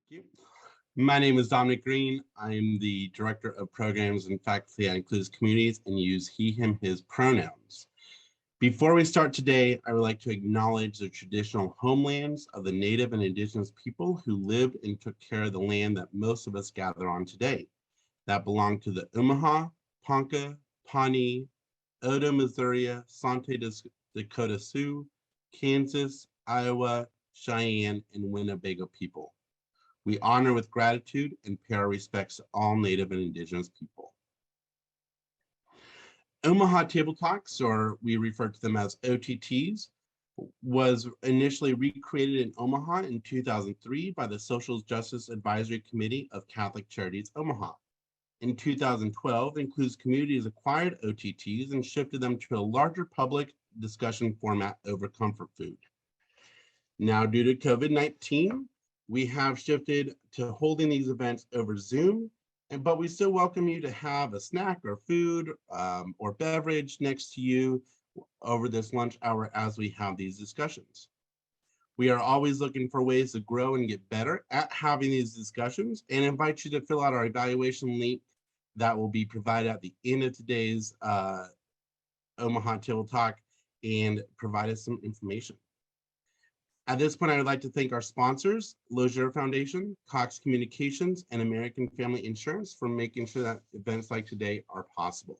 you. My name is Dominic Green. I am the Director of Programs and Faculty at Inclusive Communities and use he, him, his pronouns. Before we start today, I would like to acknowledge the traditional homelands of the Native and Indigenous people who lived and took care of the land that most of us gather on today. That belong to the Omaha, Ponca, Pawnee, Odo, Missouri, Sante Dakota Sioux, Kansas, Iowa, Cheyenne, and Winnebago people. We honor with gratitude and pay our respects to all Native and Indigenous people. Omaha Table Talks, or we refer to them as OTTs, was initially recreated in Omaha in 2003 by the Social Justice Advisory Committee of Catholic Charities Omaha. In 2012, Inclusive Communities acquired OTTs and shifted them to a larger public discussion format over comfort food. Now, due to COVID-19, we have shifted to holding these events over Zoom, but we still welcome you to have a snack or food or beverage next to you over this lunch hour as we have these discussions. We are always looking for ways to grow and get better at having these discussions and invite you to fill out our evaluation link that will be provided at the end of today's Omaha Table Talk and provide us some information. At this point, I would like to thank our sponsors, Lozier Foundation, Cox Communications, and American Family Insurance for making sure that events like today are possible.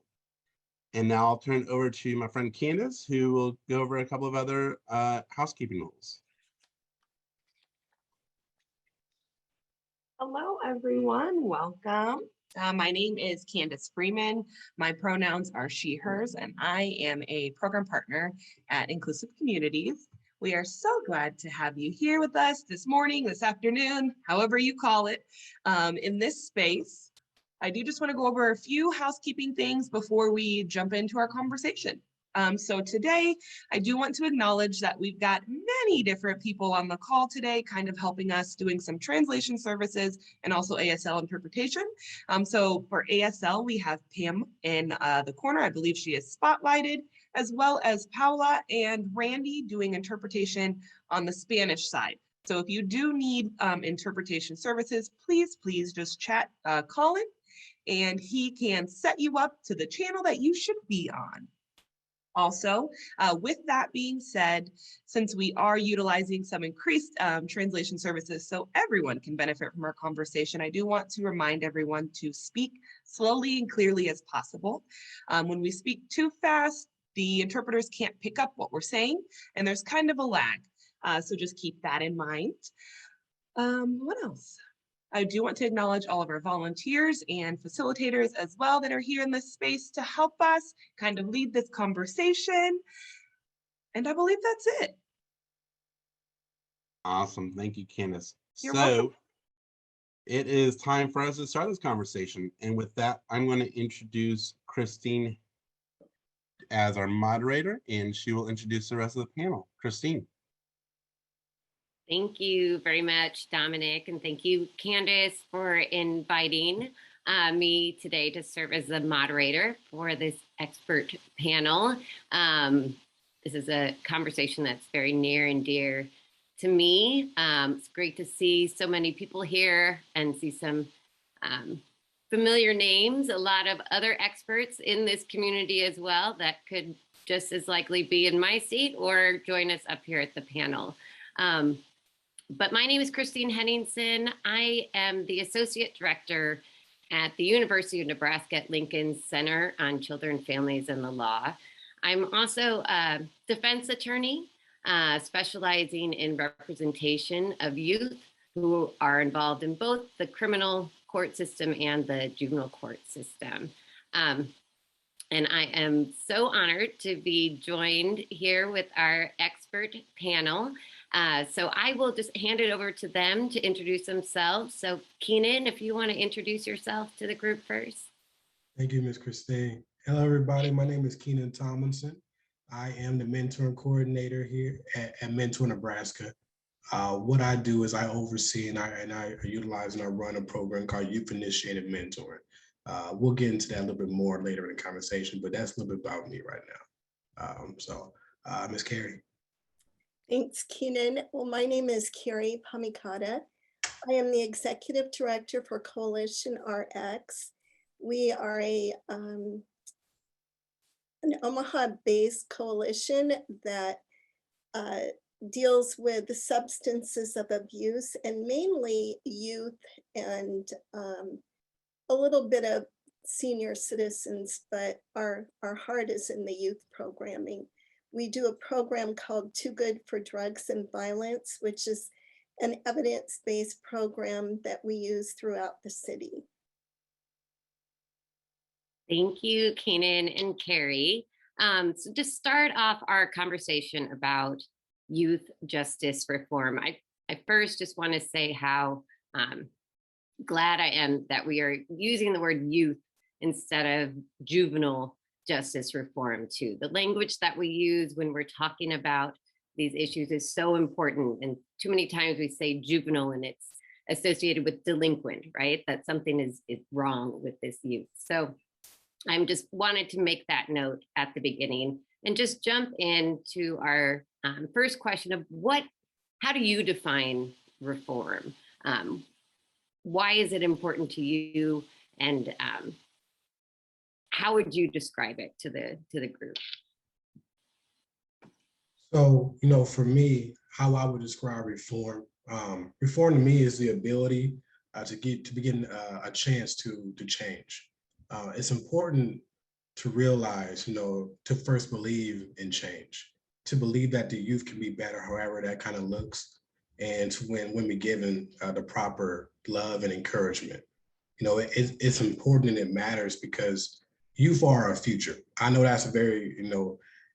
And now I'll turn it over to my friend Candace, who will go over a couple of other housekeeping rules. Hello, everyone. Welcome. My name is Candace Freeman. My pronouns are she, hers, and I am a program partner at Inclusive Communities. We are so glad to have you here with us this morning, this afternoon, however you call it, in this space. I do just want to go over a few housekeeping things before we jump into our conversation. So today, I do want to acknowledge that we've got many different people on the call today, kind of helping us doing some translation services and also ASL interpretation. So for ASL, we have Pam in the corner. I believe she is spotlighted, as well as Paula and Randy doing interpretation on the Spanish side. So if you do need interpretation services, please just chat Colin, and he can set you up to the channel that you should be on. Also, with that being said, since we are utilizing some increased translation services so everyone can benefit from our conversation, I do want to remind everyone to speak slowly and clearly as possible. When we speak too fast, the interpreters can't pick up what we're saying, and there's kind of a lag. So just keep that in mind. What else? I do want to acknowledge all of our volunteers and facilitators as well that are here in this space to help us kind of lead this conversation. And I believe that's it. Awesome. Thank you, Candace. You're welcome. It is time for us to start this conversation. And with that, I'm going to introduce Christine as our moderator, and she will introduce the rest of the panel. Christine. Thank you very much, Dominic, and thank you, Candace, for inviting me today to serve as the moderator for this expert panel. This is a conversation that's very near and dear to me. It's great to see so many people here and see some familiar names, a lot of other experts in this community as well that could just as likely be in my seat or join us up here at the panel. But my name is Christine Henningsen. I am the Associate Director at the University of Nebraska at Lincoln Center on Children, Families, and the Law. I'm also a defense attorney, specializing in representation of youth who are involved in both the criminal court system and the juvenile court system. And I am so honored to be joined here with our expert panel. So I will just hand it over to them to introduce themselves. So Keenan, if you want to introduce yourself to the group first. Thank you, Ms. Christine. Hello, everybody. My name is Keenan Tomlinson. I am the mentoring coordinator here at Mentor Nebraska. What I do is I oversee and I utilize and I run a program called Youth Initiated Mentoring. We'll get into that a little bit more later in the conversation, but that's a little bit about me right now. Ms. Carey. Thanks, Keenan. Well, my name is Carey Pomykata. I am the executive director for Coalition RX. We are an Omaha-based coalition that deals with the substances of abuse and mainly youth and a little bit of senior citizens, but our heart is in the youth programming. We do a program called Too Good for Drugs and Violence, which is an evidence-based program that we use throughout the city. Thank you, Keenan and Carey. So to start off our conversation about youth justice reform, I first just want to say how glad I am that we are using the word youth instead of juvenile justice reform too. The language that we use when we're talking about these issues is so important. And too many times we say juvenile and it's associated with delinquent, right? That something is wrong with this youth. So I'm just wanted to make that note at the beginning and just jump into our first question of how do you define reform? Why is it important to you? And how would you describe it to the group? So, for me, how I would describe reform, reform to me is the ability to begin a chance to change. It's important to realize, to first believe in change, to believe that the youth can be better, however that kind of looks, and to when we're given the proper love and encouragement. It's important and it matters because youth are our future. I know that's a very,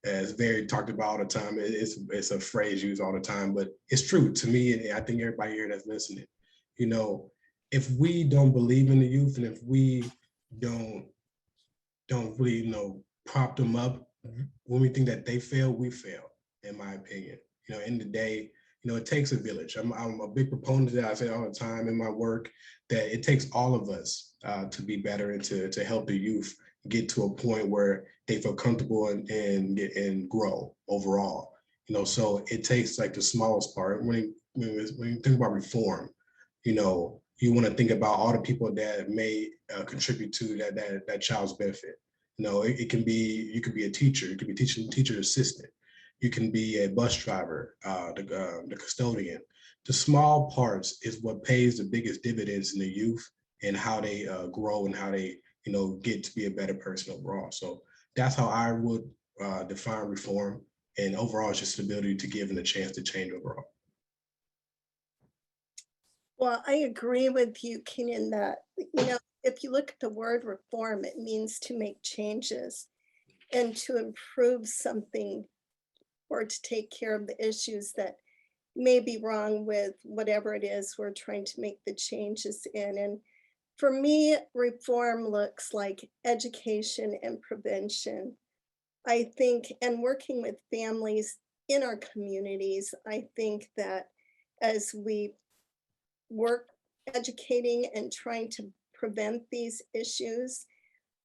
it's very talked about all the time. It's a phrase used all the time, but it's true to me, and I think everybody here that's listening. If we don't believe in the youth, and if we don't really, prop them up when we think that they fail, we fail, in my opinion. In the day, it takes a village. I'm a big proponent of that. I say all the time in my work that it takes all of us to be better and to help the youth get to a point where they feel comfortable and grow overall. So it takes like the smallest part. When you think about reform, you want to think about all the people that may contribute to that child's benefit. It can be, you could be a teacher, you could be teacher assistant, you can be a bus driver, the custodian. The small parts is what pays the biggest dividends in the youth and how they grow and how they get to be a better person overall. So that's how I would define reform, and overall it's just the ability to give them a chance to change overall. Well, I agree with you, Keenan, that, if you look at the word reform, it means to make changes and to improve something or to take care of the issues that may be wrong with whatever it is we're trying to make the changes in. And for me, reform looks like education and prevention. I think, and working with families in our communities, I think that as we work educating and trying to prevent these issues,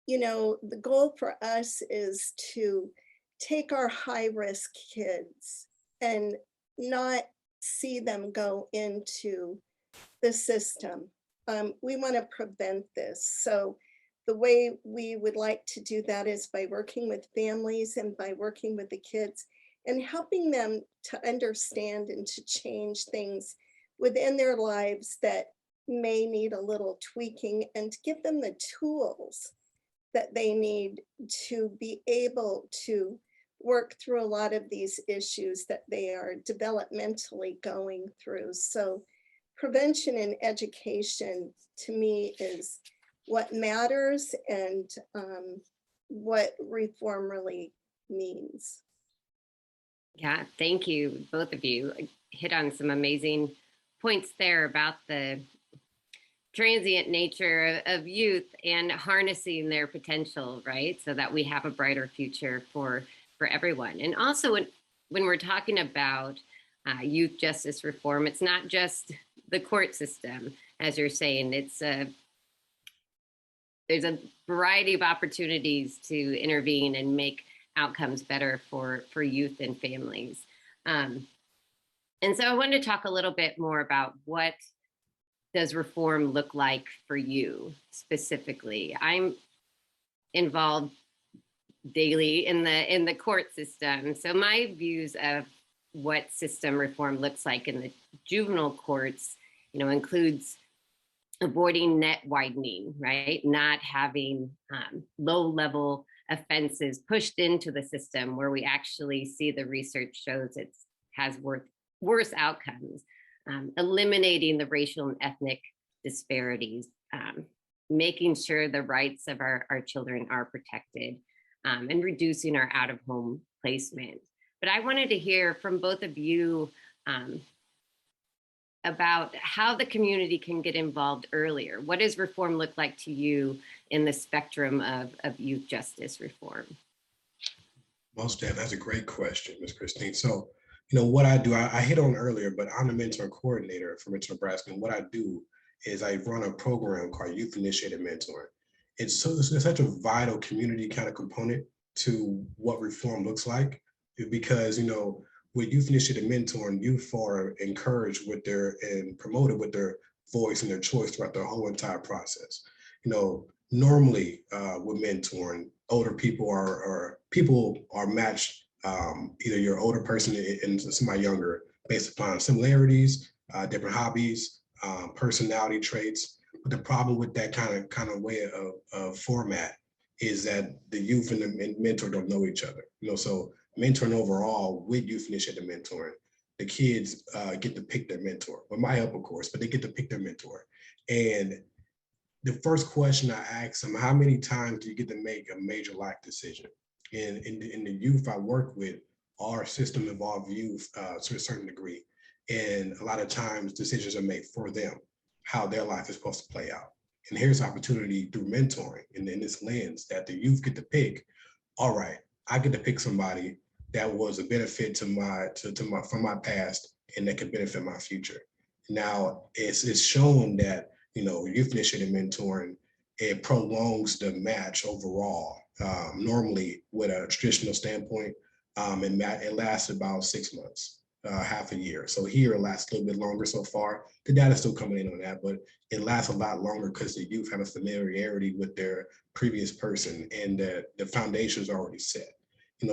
the goal for us is to take our high-risk kids and not see them go into the system. We want to prevent this. So the way we would like to do that is by working with families and by working with the kids and helping them to understand and to change things within their lives that may need a little tweaking, and to give them the tools that they need to be able to work through a lot of these issues that they are developmentally going through. So prevention and education to me is what matters and what reform really means. Yeah, thank you, both of you. Hit on some amazing points there about the transient nature of youth and harnessing their potential, right? So that we have a brighter future for everyone. And also when we're talking about youth justice reform, it's not just the court system, as you're saying. There's a variety of opportunities to intervene and make outcomes better for youth and families. And so I wanted to talk a little bit more about what does reform look like for you specifically? I'm involved daily in the court system, so my views of what system reform looks like in the juvenile courts, includes avoiding net widening, right? Not having low-level offenses pushed into the system where we actually see the research shows it has worse outcomes. Eliminating the racial and ethnic disparities, making sure the rights of our children are protected, and reducing our out-of-home placement. But I wanted to hear from both of you about how the community can get involved earlier. What does reform look like to you in the spectrum of youth justice reform? Most definitely, that's a great question, Ms. Christine. So, what I do, I hit on earlier, but I'm the mentor coordinator for Mentor Nebraska. And what I do is I run a program called Youth Initiated Mentoring. It's such a vital community kind of component to what reform looks like, because, with Youth Initiated Mentoring, youth are encouraged and promoted with their voice and their choice throughout the whole entire process. Normally with mentoring, older people are matched, either your older person and somebody younger, based upon similarities, different hobbies, personality traits. But the problem with that kind of way of format is that the youth and the mentor don't know each other. So mentoring overall with Youth Initiated Mentoring, the kids get to pick their mentor, with my help, of course, but they get to pick their mentor. And the first question I ask them, how many times do you get to make a major life decision? And in the youth I work with, our system involved youth to a certain degree. And a lot of times decisions are made for them, how their life is supposed to play out. And here's opportunity through mentoring and in this lens that the youth get to pick, all right, I get to pick somebody that was a benefit from my past and that could benefit my future. Now it's shown that youth initiated mentoring, it prolongs the match overall. Normally with a traditional standpoint, it lasts about 6 months, half a year. So here it lasts a little bit longer so far. The data is still coming in on that, but it lasts a lot longer because the youth have a familiarity with their previous person and the foundation is already set.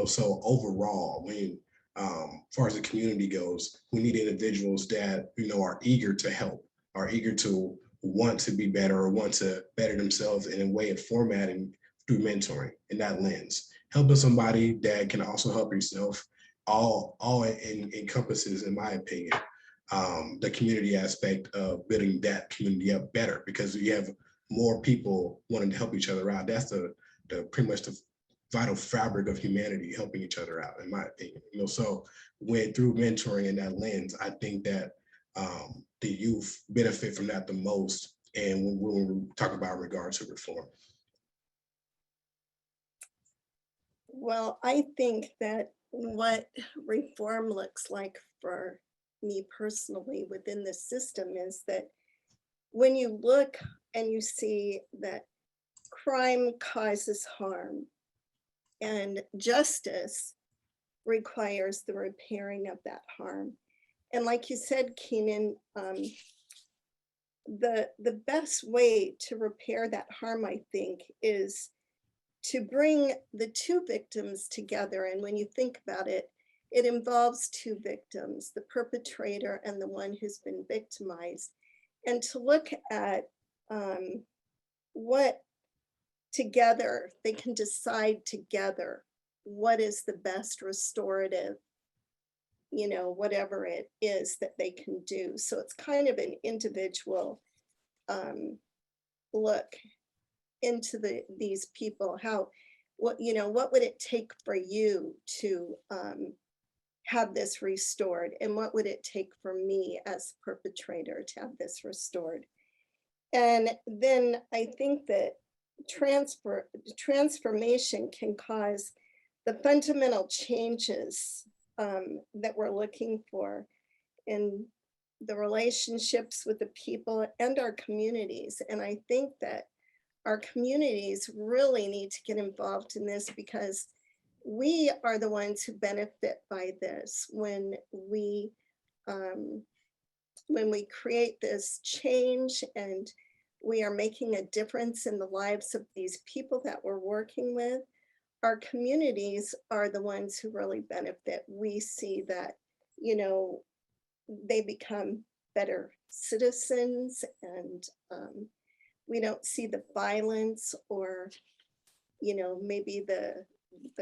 So overall, when as far as the community goes, we need individuals that are eager to help, are eager to want to be better or want to better themselves in a way of formatting through mentoring in that lens. Helping somebody that can also help yourself, all encompasses, in my opinion, the community aspect of building that community up better, because you have more people wanting to help each other out. That's the pretty much the vital fabric of humanity, helping each other out, in my opinion. So through mentoring in that lens, I think that the youth benefit from that the most. And when we talk about regards to reform. Well, I think that what reform looks like for me personally within the system is that when you look and you see that crime causes harm and justice requires the repairing of that harm. And like you said, Keenan, the best way to repair that harm, I think, is to bring the two victims together. And when you think about it, it involves two victims, the perpetrator and the one who's been victimized, and to look at what together they can decide together what is the best restorative, whatever it is that they can do. So it's kind of an individual look into these people, what would it take for you to have this restored, and what would it take for me as perpetrator to have this restored? And then I think that transformation can cause the fundamental changes that we're looking for in the relationships with the people and our communities. And I think that our communities really need to get involved in this, because we are the ones who benefit by this when we when we create this change and we are making a difference in the lives of these people that we're working with, our communities are the ones who really benefit. We see that, you know, they become better citizens, and we don't see the violence or, you know, maybe the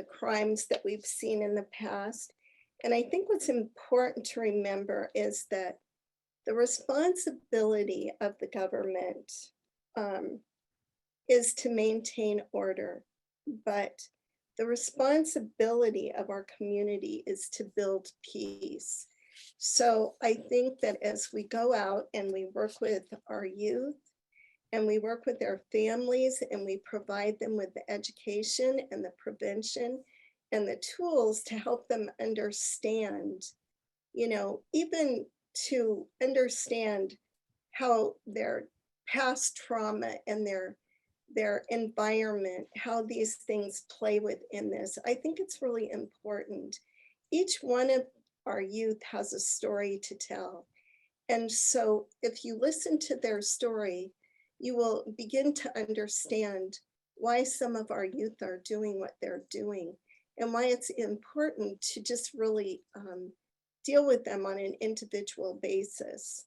crimes that we've seen in the past. And I think what's important to remember is that the responsibility of the government is to maintain order, but the responsibility of our community is to build peace. So I think that as we go out and we work with our youth and we work with their families and we provide them with the education and the prevention and the tools to help them understand, you know, even to understand how their past trauma and their environment, how these things play within this. I think it's really important. Each one of our youth has a story to tell. And so if you listen to their story, you will begin to understand why some of our youth are doing what they're doing and why it's important to just really deal with them on an individual basis.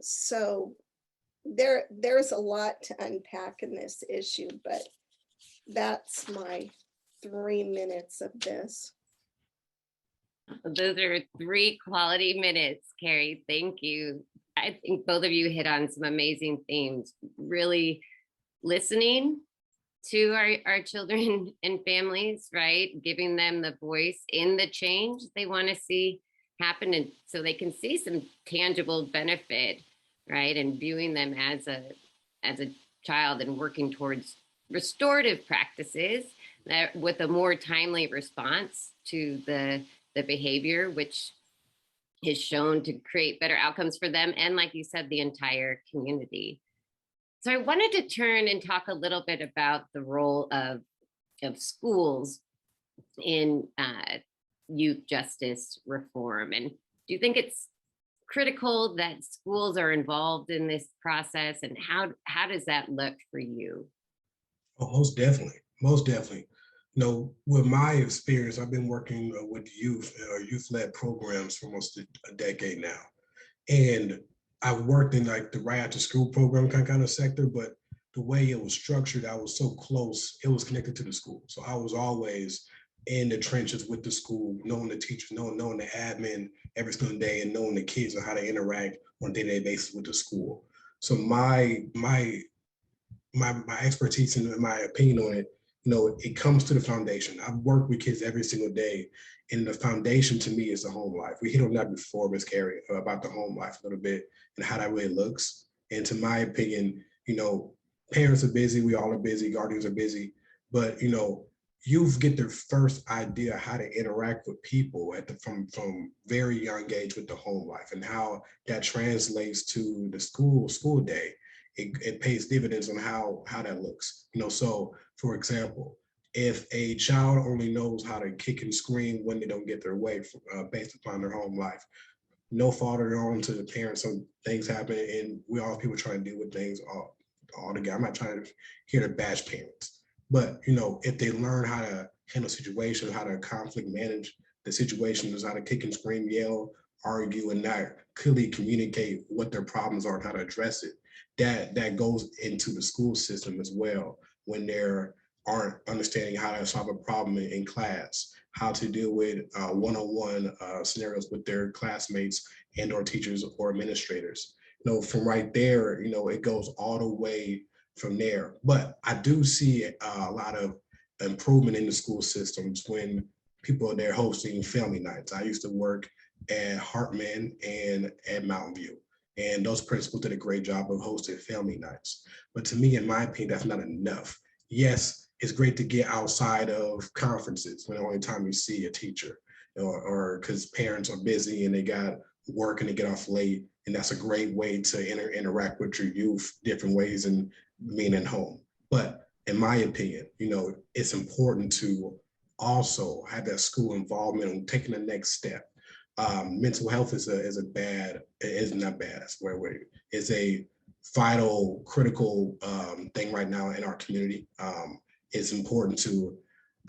So there's a lot to unpack in this issue, but that's my 3 minutes of this. Those are 3 quality minutes, Carey. Thank you. I think both of you hit on some amazing themes. Really listening to our children and families, right? Giving them the voice in the change they want to see happen, and so they can see some tangible benefit, right? And viewing them as a child and working towards restorative practices that with a more timely response to the behavior, which is shown to create better outcomes for them and, like you said, the entire community. So I wanted to turn and talk a little bit about the role of schools in youth justice reform. And do you think it's critical that schools are involved in this process, and how does that look for you? Oh, most definitely, most definitely. You know, with my experience, I've been working with youth or youth-led programs for almost a decade now, and I worked in like the right after school program kind of sector, but the way it was structured, I was so close, it was connected to the school. So I was always in the trenches with the school, knowing the teachers, knowing the admin every single day, and knowing the kids and how they interact on a day-to-day basis with the school. So my expertise and my opinion on it, you know, it comes to the foundation. I've worked with kids every single day, and the foundation to me is the home life. We hit on that before, Ms. Carey, about the home life a little bit and how that really looks. And to my opinion, you know, parents are busy, we all are busy, guardians are busy, but you know, youth get their first idea how to interact with people from very young age with the home life, and how that translates to the school day. It pays dividends on how that looks. You know, so for example, if a child only knows how to kick and scream when they don't get their way based upon their home life, no fault at all to the parents. Some things happen, and we all people trying to deal with things all together. I'm not trying to here to bash parents, but you know, if they learn how to handle situations, how to conflict manage the situations, how to kick and scream, yell, argue, and not clearly communicate what their problems are and how to address it, that goes into the school system as well. When there aren't understanding how to solve a problem in class, how to deal with one-on-one scenarios with their classmates and or teachers or administrators. You know, from right there, you know, it goes all the way from there. But I do see a lot of improvement in the school systems when people are there hosting family nights. I used to work at Hartman and at Mountain View, and those principals did a great job of hosting family nights. But to me, in my opinion, that's not enough. Yes, it's great to get outside of conferences when the only time you see a teacher, or because parents are busy and they got work and they get off late. And that's a great way to interact with your youth, different ways and being at home. But in my opinion, you know, it's important to also have that school involvement and taking the next step. Mental health is not bad, that's where it's a vital, critical thing right now in our community. It's important to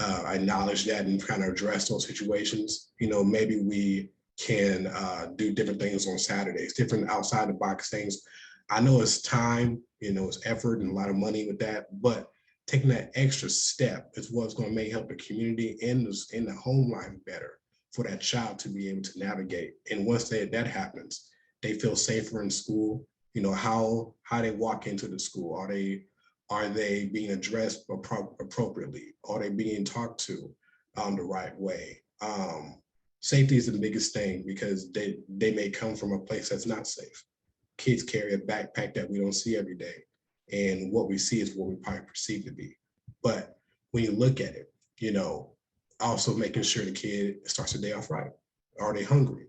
acknowledge that and kind of address those situations. Maybe we can do different things on Saturdays, different outside the box things. I know it's time, it's effort and a lot of money with that, but taking that extra step is what's going to help the community and the home life better for that child to be able to navigate. And once that happens, they feel safer in school. How they walk into the school. Are they being addressed appropriately? Are they being talked to the right way? Safety is the biggest thing because they may come from a place that's not safe. Kids carry a backpack that we don't see every day. And what we see is what we probably perceive to be. But when you look at it, also making sure the kid starts the day off right. Are they hungry?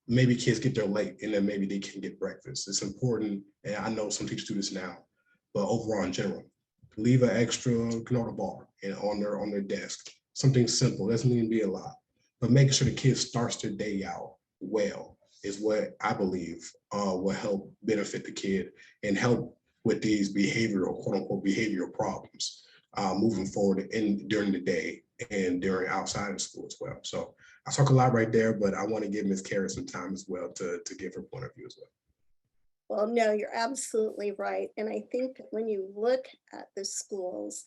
Maybe kids get there late and then maybe they can't get breakfast. It's important, and I know some teachers do this now, but overall in general, leave an extra granola bar on their desk. Something simple, doesn't need to be a lot, but making sure the kid starts their day out well is what I believe will help benefit the kid and help with these behavioral, quote unquote, behavioral problems moving forward during the day and during outside of school as well. So I talk a lot right there, but I want to give Ms. Carey some time as well to give her point of view as well. Well, no, you're absolutely right. And I think when you look at the schools,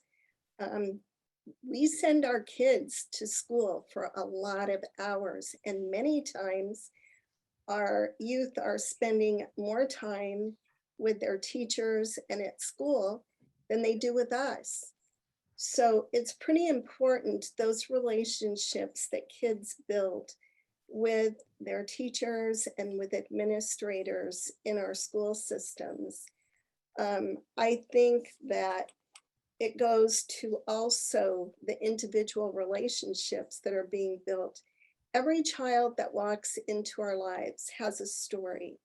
we send our kids to school for a lot of hours, and many times our youth are spending more time with their teachers and at school than they do with us. So it's pretty important, those relationships that kids build with their teachers and with administrators in our school systems. I think that it goes to also the individual relationships that are being built. Every child that walks into our lives has a story.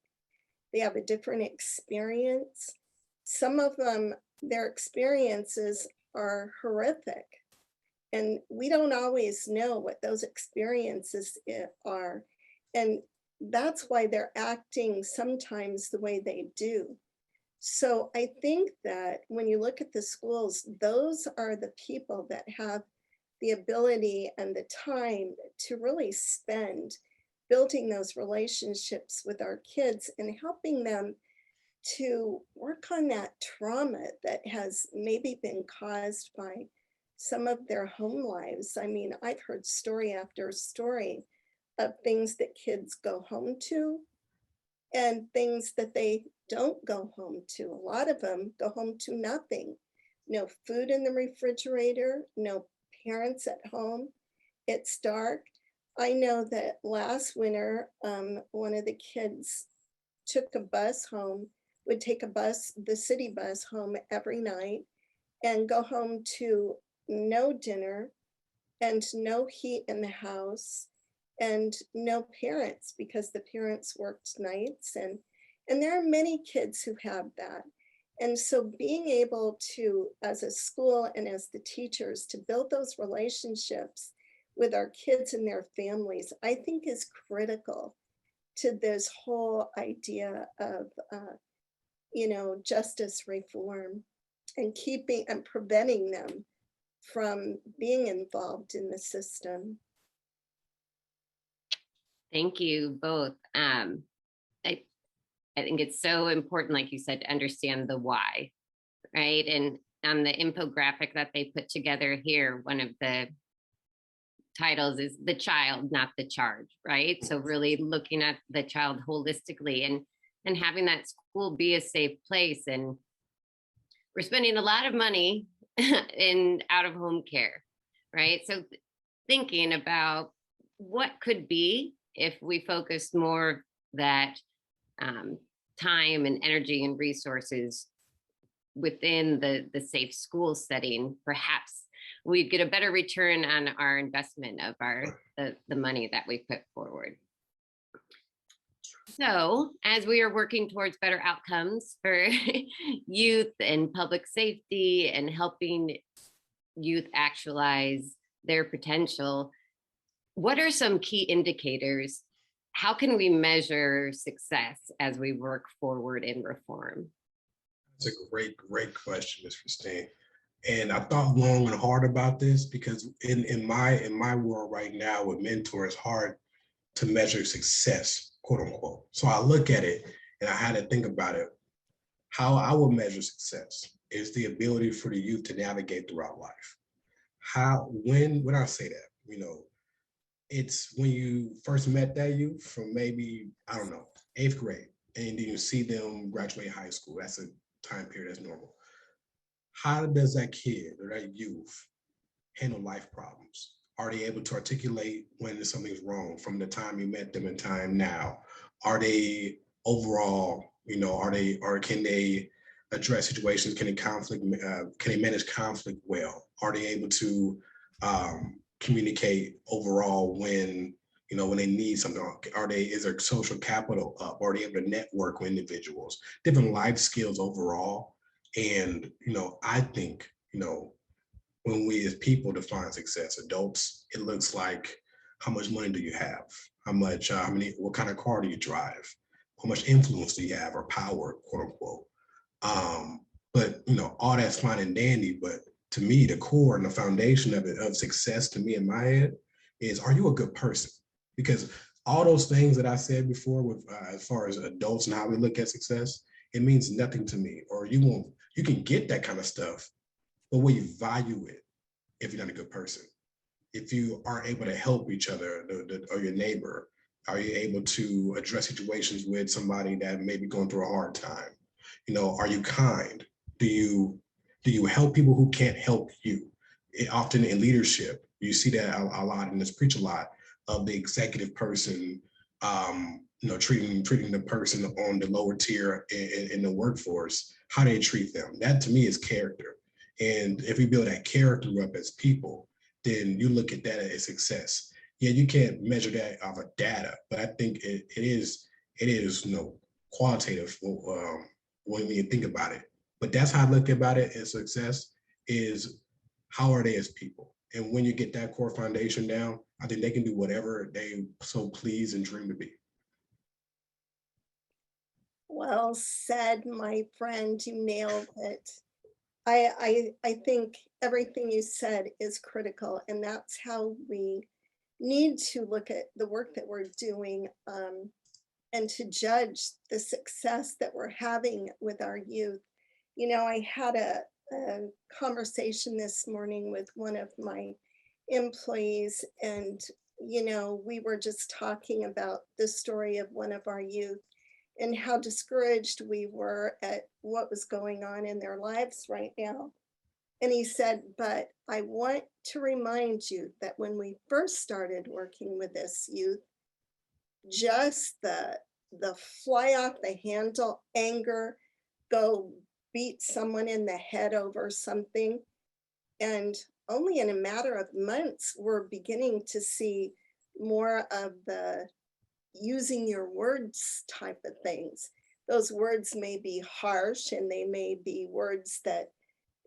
They have a different experience. Some of them, their experiences are horrific, and we don't always know what those experiences are. And that's why they're acting sometimes the way they do. So I think that when you look at the schools, those are the people that have the ability and the time to really spend building those relationships with our kids and helping them to work on that trauma that has maybe been caused by some of their home lives. I mean, I've heard story after story of things that kids go home to and things that they don't go home to. A lot of them go home to nothing. No food in the refrigerator, no parents at home. It's dark. I know that last winter, one of the kids took a bus home, would take the city bus home every night and go home to no dinner and no heat in the house and no parents because the parents worked nights. And there are many kids who have that. And so being able to, as a school and as the teachers, to build those relationships with our kids and their families, I think is critical to this whole idea of, justice reform and keeping and preventing them from being involved in the system. Thank you both. I think it's so important, like you said, to understand the why, right? And on the infographic that they put together here, one of the titles is "The Child, Not the Charge," right? So really looking at the child holistically and having that school be a safe place. And we're spending a lot of money in out-of-home care, right? So thinking about what could be if we focused more that time and energy and resources within the safe school setting, perhaps we'd get a better return on our investment of the money that we put forward. So as we are working towards better outcomes for youth and public safety and helping youth actualize their potential, what are some key indicators? How can we measure success as we work forward in reform? That's a great question, Ms. Christine. And I thought long and hard about this because in my world right now with mentor, it's hard to measure success, quote unquote. So I look at it and I had to think about it. How I would measure success is the ability for the youth to navigate throughout life. When I say that, it's when you first met that youth from maybe, I don't know, 8th grade, and then you see them graduate high school. That's a time period that's normal. How does that kid or that youth handle life problems? Are they able to articulate when something's wrong from the time you met them and time now? Are they overall, can they address situations? Can they manage conflict well? Are they able to communicate overall when they need something? Is their social capital up? Are they able to network with individuals? Different life skills overall. And I think when we as people define success, adults, it looks like how much money do you have? What kind of car do you drive? How much influence do you have, or power, quote unquote? But all that's fine and dandy. But to me, the core and the foundation of success to me in my head is, are you a good person? Because all those things that I said before with as far as adults and how we look at success, it means nothing to me. Or you can get that kind of stuff, but will you value it if you're not a good person? If you aren't able to help each other or your neighbor, are you able to address situations with somebody that may be going through a hard time? Are you kind? Do you help people who can't help you? Often in leadership, you see that a lot, and it's preached a lot of the executive person, treating the person on the lower tier in the workforce, how they treat them. That to me is character. And if we build that character up as people, then you look at that as success. Yeah, you can't measure that off of data, but I think it is qualitative when you think about it. But that's how I look about it as success is, how are they as people? And when you get that core foundation down, I think they can do whatever they so please and dream to be. Well said, my friend, you nailed it. I think everything you said is critical, and that's how we need to look at the work that we're doing, and to judge the success that we're having with our youth. I had a conversation this morning with one of my employees, and we were just talking about the story of one of our youth and how discouraged we were at what was going on in their lives right now. And he said, but I want to remind you that when we first started working with this youth, just the fly off the handle anger, go beat someone in the head over something. And only in a matter of months, we're beginning to see more of the using your words type of things. Those words may be harsh and they may be words that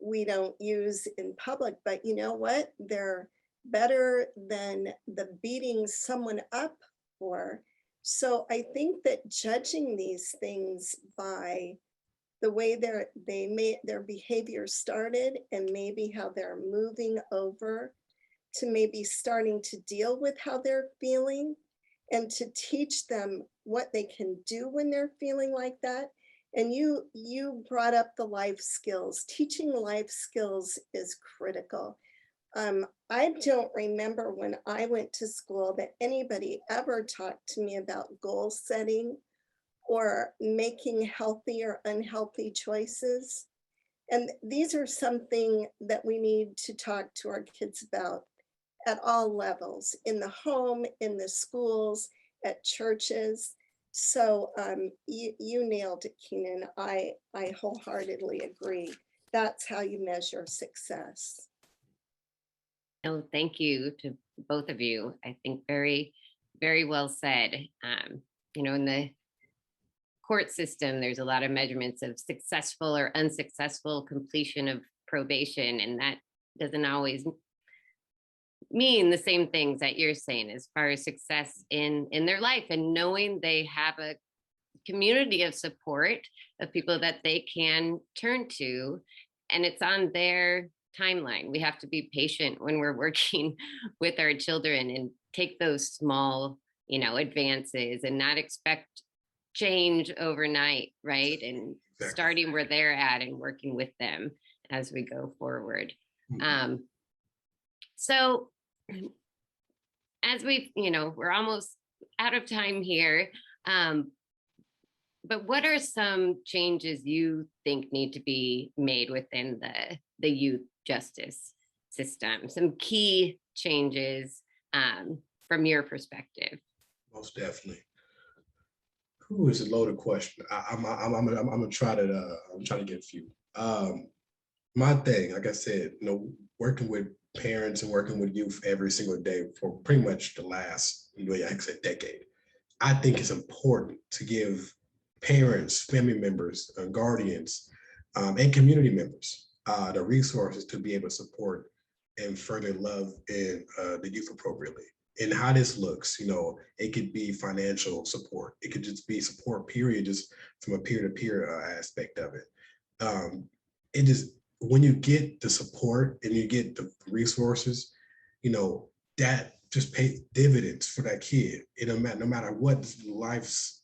we don't use in public, but you know what? They're better than the beating someone up for. So I think that judging these things by the way their behavior started and maybe how they're moving over to maybe starting to deal with how they're feeling, and to teach them what they can do when they're feeling like that. And you brought up the life skills. Teaching life skills is critical. I don't remember when I went to school that anybody ever talked to me about goal setting or making healthy or unhealthy choices. And these are something that we need to talk to our kids about at all levels, in the home, in the schools, at churches. So you nailed it, Keenan. I wholeheartedly agree. That's how you measure success. Oh, thank you to both of you. I think very, very well said. In the court system, there's a lot of measurements of successful or unsuccessful completion of probation, and that doesn't always mean the same things that you're saying as far as success in their life, and knowing they have a community of support of people that they can turn to, and it's on their timeline. We have to be patient when we're working with our children and take those small, advances and not expect change overnight, right? And starting where they're at and working with them as we go forward. So as we're almost out of time here, but what are some changes you think need to be made within the youth justice system? Some key changes from your perspective. Most definitely. Who is a loaded question? I'm gonna try to I'm trying to get a few. My thing, like I said, working with parents and working with youth every single day for pretty much the last, like I said, decade. I think it's important to give parents, family members, guardians, and community members the resources to be able to support and further love in the youth appropriately. And how this looks, it could be financial support. It could just be support, period, just from a peer-to-peer aspect of it. It just, when you get the support and you get the resources, that just pays dividends for that kid. No matter what life's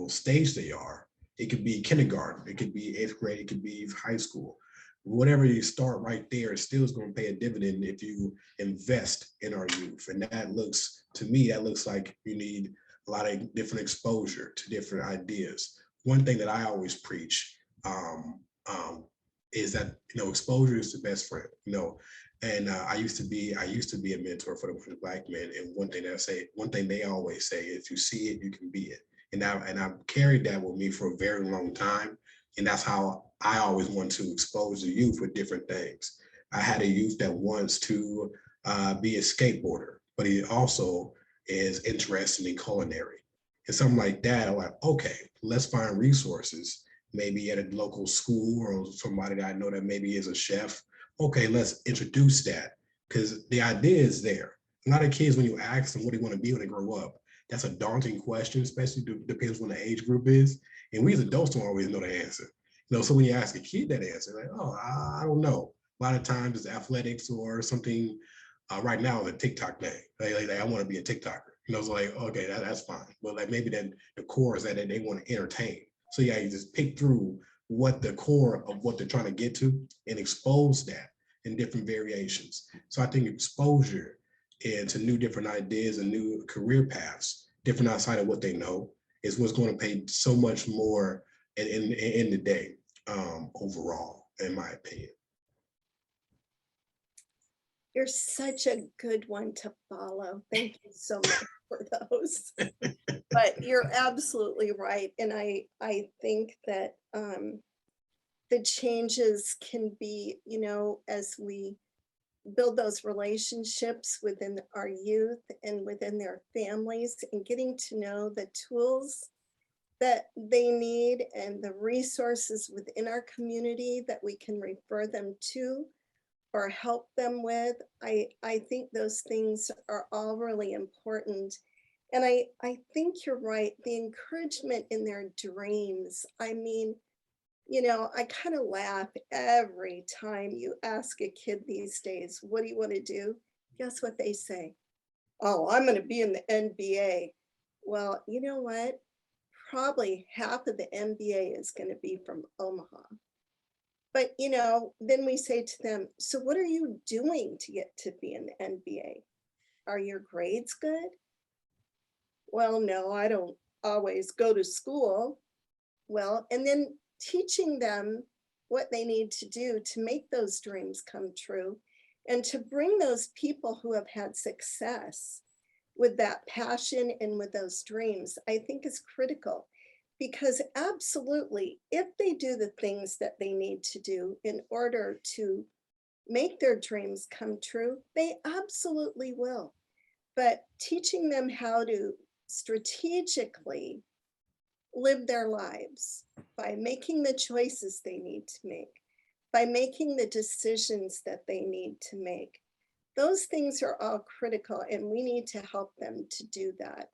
stage they are. It could be kindergarten, it could be 8th grade, it could be high school. Whatever you start right there, it still is going to pay a dividend if you invest in our youth. And that looks, to me, that looks like you need a lot of different exposure to different ideas. One thing that I always preach is that exposure is the best friend. And I used to be a mentor for the Black men. And one thing they always say, if you see it, you can be it. And I've carried that with me for a very long time. And that's how I always want to expose the youth with different things. I had a youth that wants to be a skateboarder, but he also is interested in culinary. And something like that, I'm like, okay, let's find resources, maybe at a local school or somebody that I know that maybe is a chef. Okay, let's introduce that, because the idea is there. A lot of kids, when you ask them what they want to be when they grow up, that's a daunting question, especially depends when the age group is. And we as adults don't always know the answer. So when you ask a kid that answer, like, oh, I don't know. A lot of times it's athletics or something. Right now, the TikTok thing. Like, I want to be a TikToker. It's like, okay, that's fine. But like maybe then the core is that they want to entertain. So yeah, you just pick through what the core of what they're trying to get to and expose that in different variations. So I think exposure into new different ideas and new career paths, different outside of what they know, is what's going to pay so much more in the day overall, in my opinion. You're such a good one to follow. Thank you so much for those. But you're absolutely right. And I think that the changes can be, as we build those relationships within our youth and within their families, and getting to know the tools that they need and the resources within our community that we can refer them to or help them with. I think those things are all really important. And I think you're right, the encouragement in their dreams. I mean, I kind of laugh every time you ask a kid these days, what do you want to do? Guess what they say? Oh, I'm going to be in the NBA. Well, you know what? Probably half of the NBA is going to be from Omaha. But, then we say to them, so what are you doing to get to be in the NBA? Are your grades good? Well, no, I don't always go to school. Well, and then teaching them what they need to do to make those dreams come true and to bring those people who have had success with that passion and with those dreams, I think is critical. Because absolutely, if they do the things that they need to do in order to make their dreams come true, they absolutely will. But teaching them how to strategically live their lives by making the choices they need to make, by making the decisions that they need to make, Those things are all critical, and we need to help them to do that.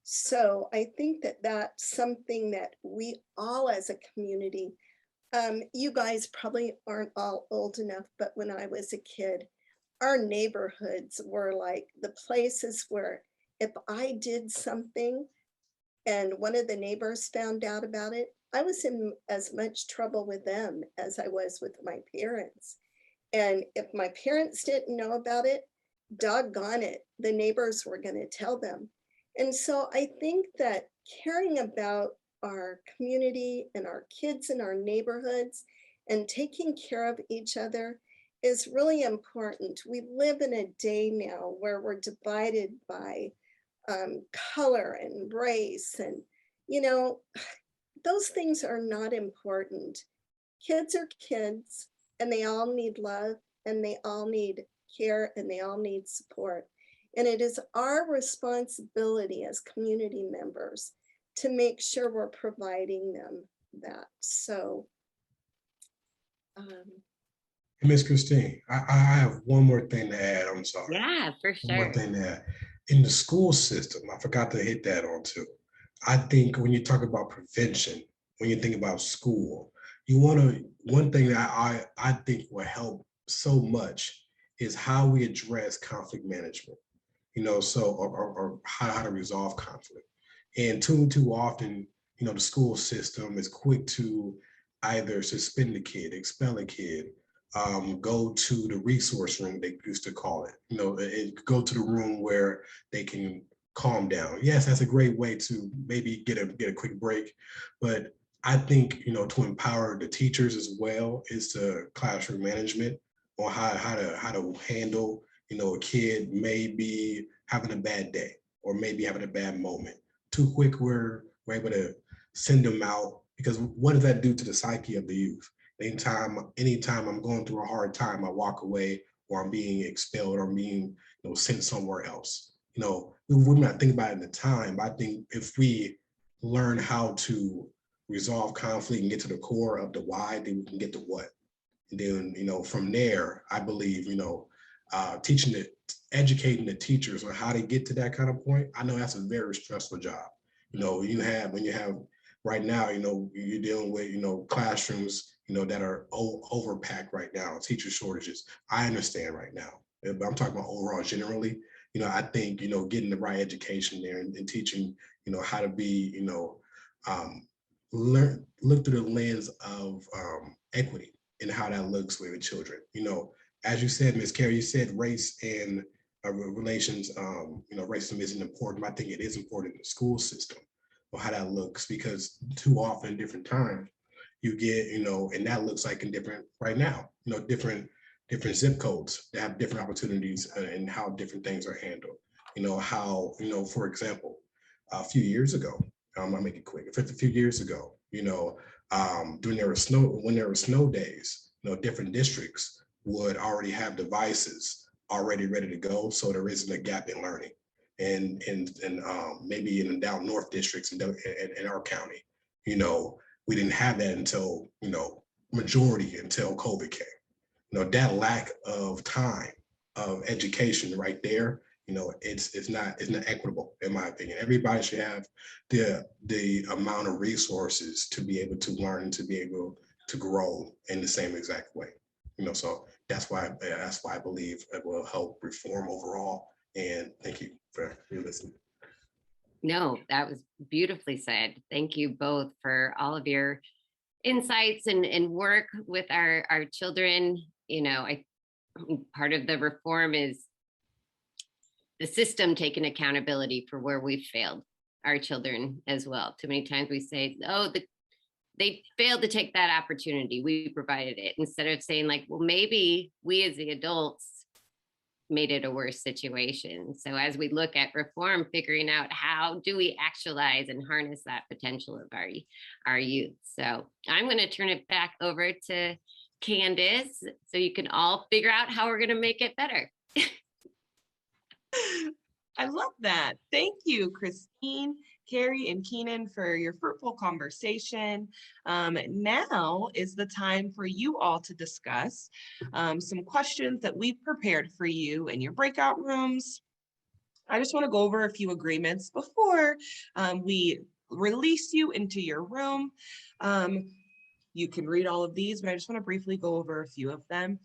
So I think that that's something that we all as a community, you guys probably aren't all old enough, but when I was a kid, our neighborhoods were like the places where if I did something and one of the neighbors found out about it, I was in as much trouble with them as I was with my parents. And if my parents didn't know about it, doggone it, the neighbors were going to tell them. And so I think that caring about our community and our kids in our neighborhoods and taking care of each other is really important. We live in a day now where we're divided by color and race, and you know, those things are not important. Kids are kids, and they all need love, and they all need care, and they all need support. And it is our responsibility as community members to make sure we're providing them that. So, Miss Christine, I have one more thing to add. I'm sorry. Yeah, for One more sure. thing to add. In the school system, I forgot to hit that on too. I think when you talk about prevention, when you think about school, one thing that I think will help so much is how we address conflict management, so or how to resolve conflict. And too often, the school system is quick to either suspend a kid, expel a kid, go to the resource room, they used to call it, go to the room where they can calm down. Yes, that's a great way to maybe get a quick break. But I think, to empower the teachers as well is the classroom management on how to handle, a kid may be having a bad day or maybe having a bad moment. Too quick, we're able to send them out, because what does that do to the psyche of the youth? Anytime I'm going through a hard time, I walk away, or I'm being expelled, or I'm being sent somewhere else. We might not think about it at the time, but I think if we learn how to resolve conflict and get to the core of the why, then we can get to what. And then, from there, I believe, educating the teachers on how to get to that kind of point. I know that's a very stressful job. When you have right now, you're dealing with, classrooms, that are overpacked right now, teacher shortages. I understand right now, but I'm talking about overall generally. I think, getting the right education there and teaching, how to be, look through the lens of equity and how that looks with children. As you said, Ms. Carey, you said race and relations, racism isn't important, but I think it is important in the school system, or how that looks, because too often, different times, you get, and that looks like in different, right now, different zip codes that have different opportunities and how different things are handled. How, for example, a few years ago, I'll make it quick, a few years ago, when there were snow days, different districts would already have devices already ready to go, so there isn't a gap in learning. And maybe in the down north districts in our county, we didn't have that until, majority until COVID came. That lack of time of education right there, it's not equitable, in my opinion. Everybody should have the amount of resources to be able to learn and to be able to grow in the same exact way. So that's why I believe it will help reform overall. And thank you for your listening. No, that was beautifully said. Thank you both for all of your insights and work with our children. Part of the reform is the system taking accountability for where we've failed our children as well. Too many times we say, oh, they failed to take that opportunity, we provided it, instead of saying like, well, maybe we as the adults made it a worse situation. So as we look at reform, figuring out how do we actualize and harness that potential of our youth. So I'm going to turn it back over to Candace, so you can all figure out how we're going to make it better. I love that. Thank you, Christine, Carey and Keenan, for your fruitful conversation. Now is the time for you all to discuss some questions that we've prepared for you in your breakout rooms. I just want to go over a few agreements before we release you into your room. You can read all of these, but I just want to briefly go over a few of them.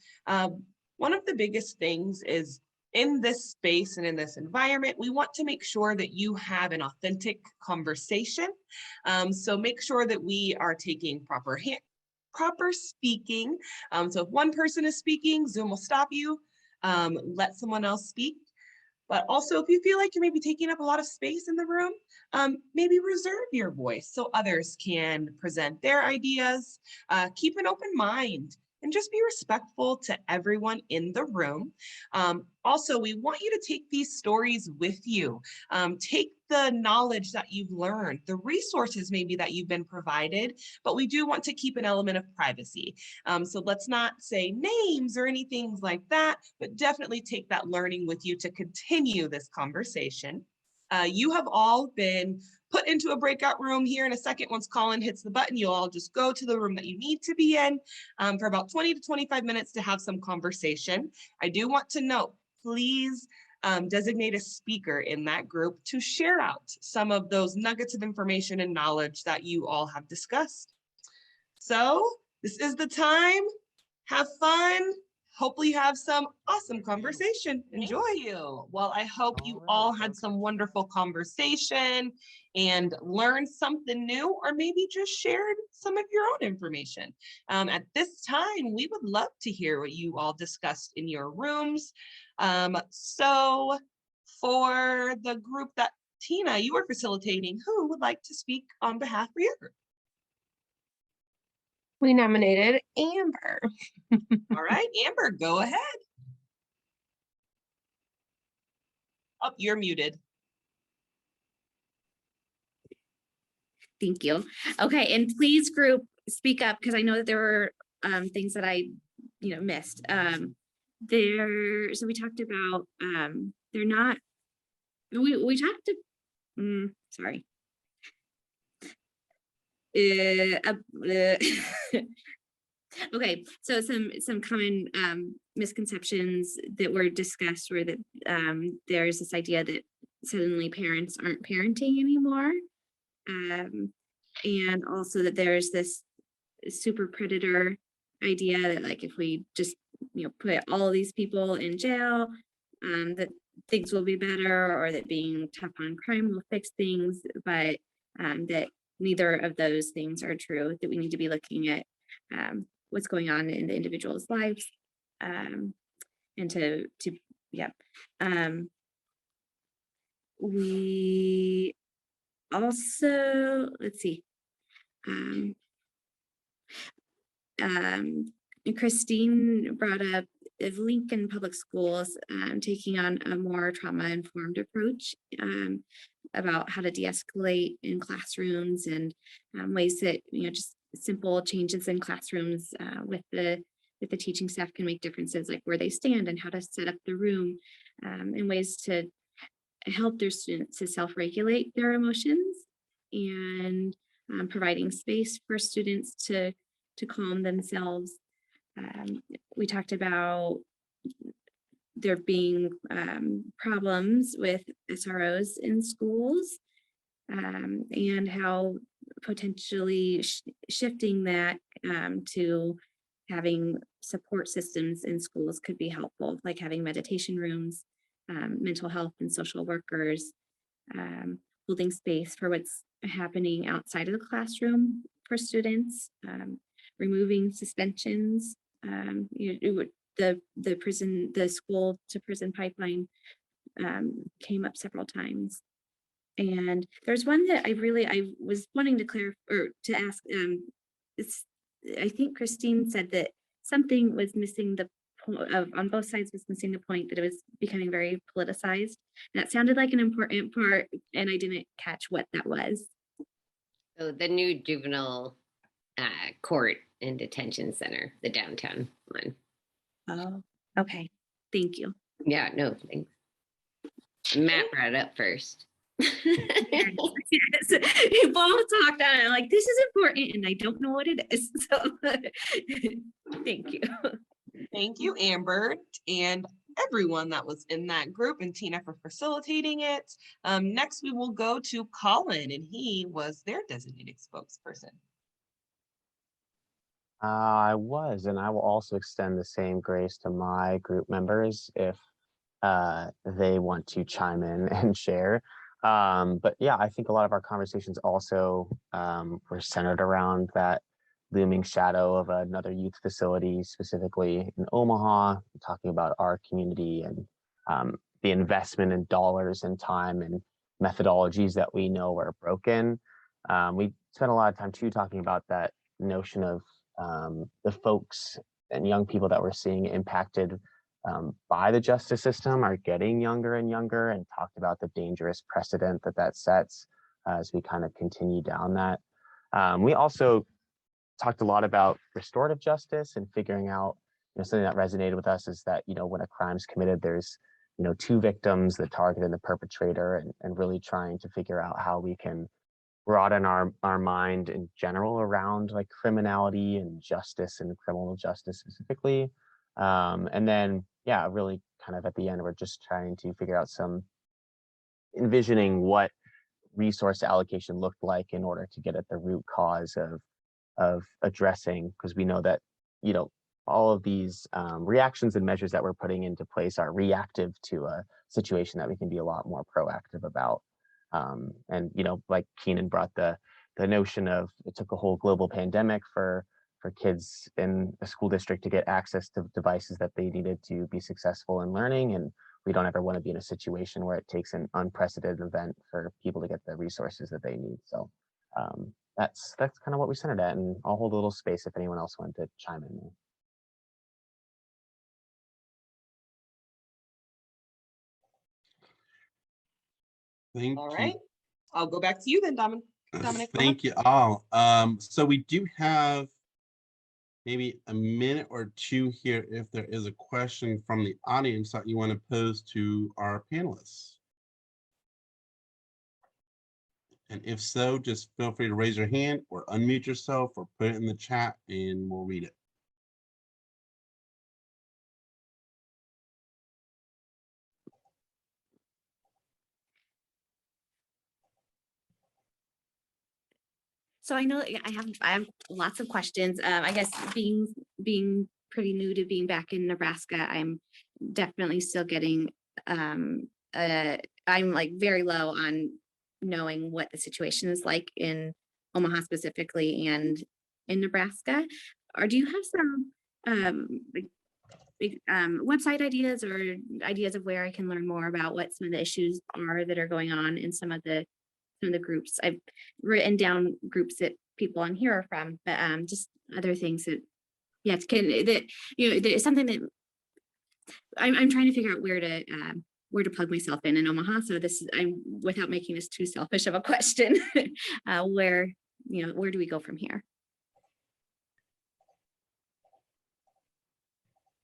One of the biggest things is, in this space and in this environment, we want to make sure that you have an authentic conversation. So make sure that we are taking proper speaking. So if one person is speaking, Zoom will stop you. Let someone else speak. But also, if you feel like you're maybe taking up a lot of space in the room, maybe reserve your voice so others can present their ideas. Keep an open mind and just be respectful to everyone in the room. Also, we want you to take these stories with you. Take the knowledge that you've learned, the resources maybe that you've been provided, but we do want to keep an element of privacy. So let's not say names or anything like that, but definitely take that learning with you to continue this conversation. You have all been put into a breakout room here in a second. Once Colin hits the button, you'll all just go to the room that you need to be in for about 20 to 25 minutes to have some conversation. I do want to note, please designate a speaker in that group to share out some of those nuggets of information and knowledge that you all have discussed. So this is the time. Have fun. Hopefully you have some awesome conversation. Enjoy. Thank you. Well, I hope you all had some wonderful conversation and learned something new, or maybe just shared some of your own information. At this time, we would love to hear what you all discussed in your rooms. So for the group that Tina, you were facilitating, who would like to speak on behalf of your group? We nominated Amber. All right, Amber, go ahead. Oh, you're muted. Thank you. Okay, and please group speak up, because I know that there were things that I missed. So we talked about they're not, we talked to sorry. Okay, so some common misconceptions that were discussed were that there's this idea that suddenly parents aren't parenting anymore, and also that there's this super predator idea that, like, if we just put all of these people in jail, that things will be better, or that being tough on crime will fix things, but that neither of those things are true, that we need to be looking at what's going on in the individual's lives, and we also, let's see, Christine brought up Lincoln Public Schools taking on a more trauma-informed approach about how to de-escalate in classrooms, and ways that just simple changes in classrooms with the teaching staff can make differences, like where they stand and how to set up the room, and ways to help their students to self-regulate their emotions, and providing space for students to calm themselves. We talked about there being problems with SROs in schools, and how potentially shifting that to having support systems in schools could be helpful, like having meditation rooms, mental health and social workers, holding space for what's happening outside of the classroom for students, removing suspensions. The school to prison pipeline came up several times. And there's one that I was wanting to clarify, or to ask. I think Christine said that something was missing on both sides, was missing the point that it was becoming very politicized. And that sounded like an important part, and I didn't catch what that was. So the new juvenile court and detention center, the downtown one. Oh, okay. Thank you. Yeah, no, thanks. Matt brought it up first. Yes, we both talked on it, like, this is important, and I don't know what it is, so thank you. Thank you, Amber, and everyone that was in that group, and Tina for facilitating it. Next, we will go to Colin, and he was their designated spokesperson. I was, and I will also extend the same grace to my group members if they want to chime in and share. But yeah, I think a lot of our conversations also were centered around that looming shadow of another youth facility, specifically in Omaha, talking about our community and the investment in dollars and time and methodologies that we know are broken. We spent a lot of time too talking about that notion of the folks and young people that we're seeing impacted by the justice system are getting younger and younger, and talked about the dangerous precedent that that sets as we kind of continue down that. We also talked a lot about restorative justice and figuring out, something that resonated with us is that, when a crime's committed, there's, two victims, the target and the perpetrator, and really trying to figure out how we can broaden our mind in general around like criminality and justice and criminal justice specifically. And then, yeah, really kind of at the end, we're just trying to figure out some envisioning what resource allocation looked like in order to get at the root cause of addressing, because we know that, all of these reactions and measures that we're putting into place are reactive to a situation that we can be a lot more proactive about. And, like Keenan brought the notion of, it took a whole global pandemic for kids in a school district to get access to devices that they needed to be successful in learning. And we don't ever want to be in a situation where it takes an unprecedented event for people to get the resources that they need. So that's kind of what we centered at, and I'll hold a little space if anyone else wanted to chime in. Thank All you. right, I'll go back to you then, Dominic. Dominic, go ahead. Thank you all. So we do have maybe a minute or two here if there is a question from the audience that you want to pose to our panelists. And if so, just feel free to raise your hand or unmute yourself or put it in the chat and we'll read it. So I know I have lots of questions. I guess being pretty new to being back in Nebraska, I'm definitely still getting I'm like very low on knowing what the situation is like in Omaha specifically and in Nebraska. Or do you have some website ideas or ideas of where I can learn more about what some of the issues are that are going on in some of the groups? I've written down groups that people on here are from, but just other things that, yeah, there's something that I'm trying to figure out where to plug myself in Omaha. So I'm without making this too selfish of a question, where do we go from here?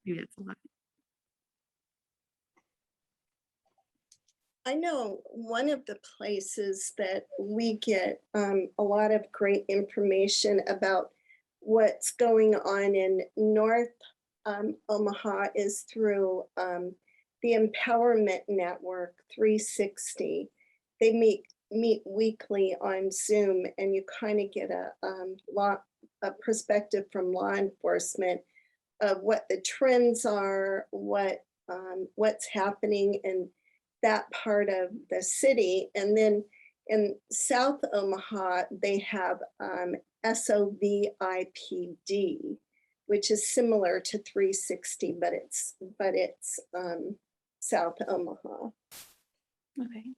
Maybe that's a lot. I know one of the places that we get a lot of great information about what's going on in North Omaha is through the Empowerment Network 360. They meet weekly on Zoom, and you kind of get a perspective from law enforcement of what the trends are, what's happening in that part of the city. And then in South Omaha, they have SOVIPD, which is similar to 360, but it's South Omaha. Okay.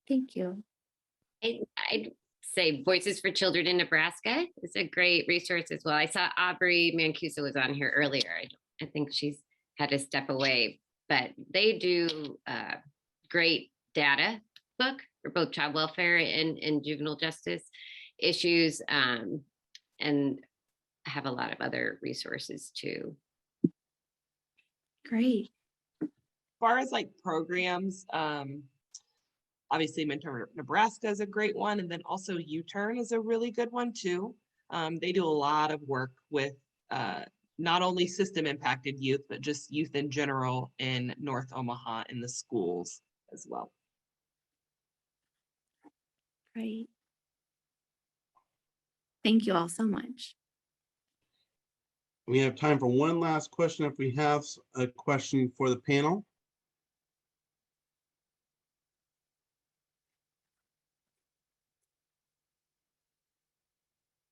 Thank you. I'd say Voices for Children in Nebraska is a great resource as well. I saw Aubrey Mancuso was on here earlier. I think she's had to step away, but they do a great data book for both child welfare and juvenile justice issues, and have a lot of other resources too. Great. As far as like programs, Obviously, Mentor Nebraska is a great one. And then also U-Turn is a really good one too. They do a lot of work with not only system impacted youth, but just youth in general in North Omaha in the schools as well. Great. Thank you all so much. We have time for one last question if we have a question for the panel.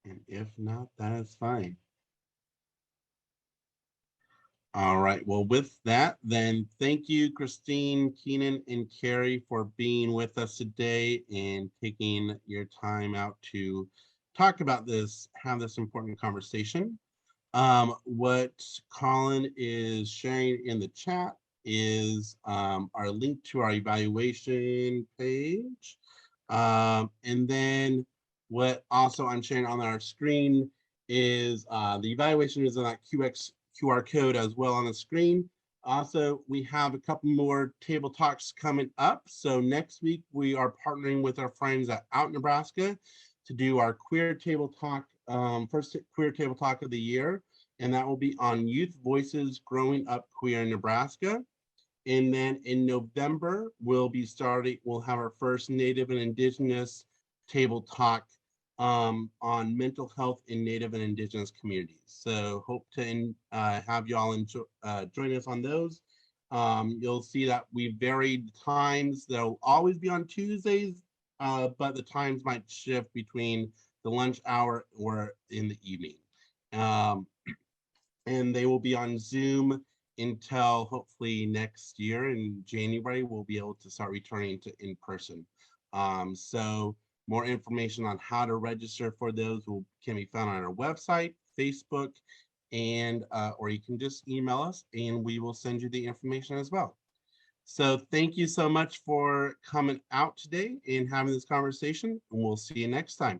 And if not, that is fine. All right, well, with that, then thank you, Christine, Keenan, and Carey for being with us today and taking your time out to talk about this, have this important conversation. What Colin is sharing in the chat is our link to our evaluation page. And then what also I'm sharing on our screen is the evaluation is on that QR code as well on the screen. Also, we have a couple more table talks coming up. So next week we are partnering with our friends at Out Nebraska to do our queer table talk, first queer table talk of the year. And that will be on youth voices growing up queer in Nebraska. And then in November, we'll have our first Native and Indigenous table talk on mental health in Native and Indigenous communities. So hope to have y'all join us on those. You'll see that we varied times. They'll always be on Tuesdays, but the times might shift between the lunch hour or in the evening. And they will be on Zoom until hopefully next year in January, we'll be able to start returning to in person. So more information on how to register for those can be found on our website, Facebook, and or you can just email us and we will send you the information as well. So thank you so much for coming out today and having this conversation, and we'll see you next time.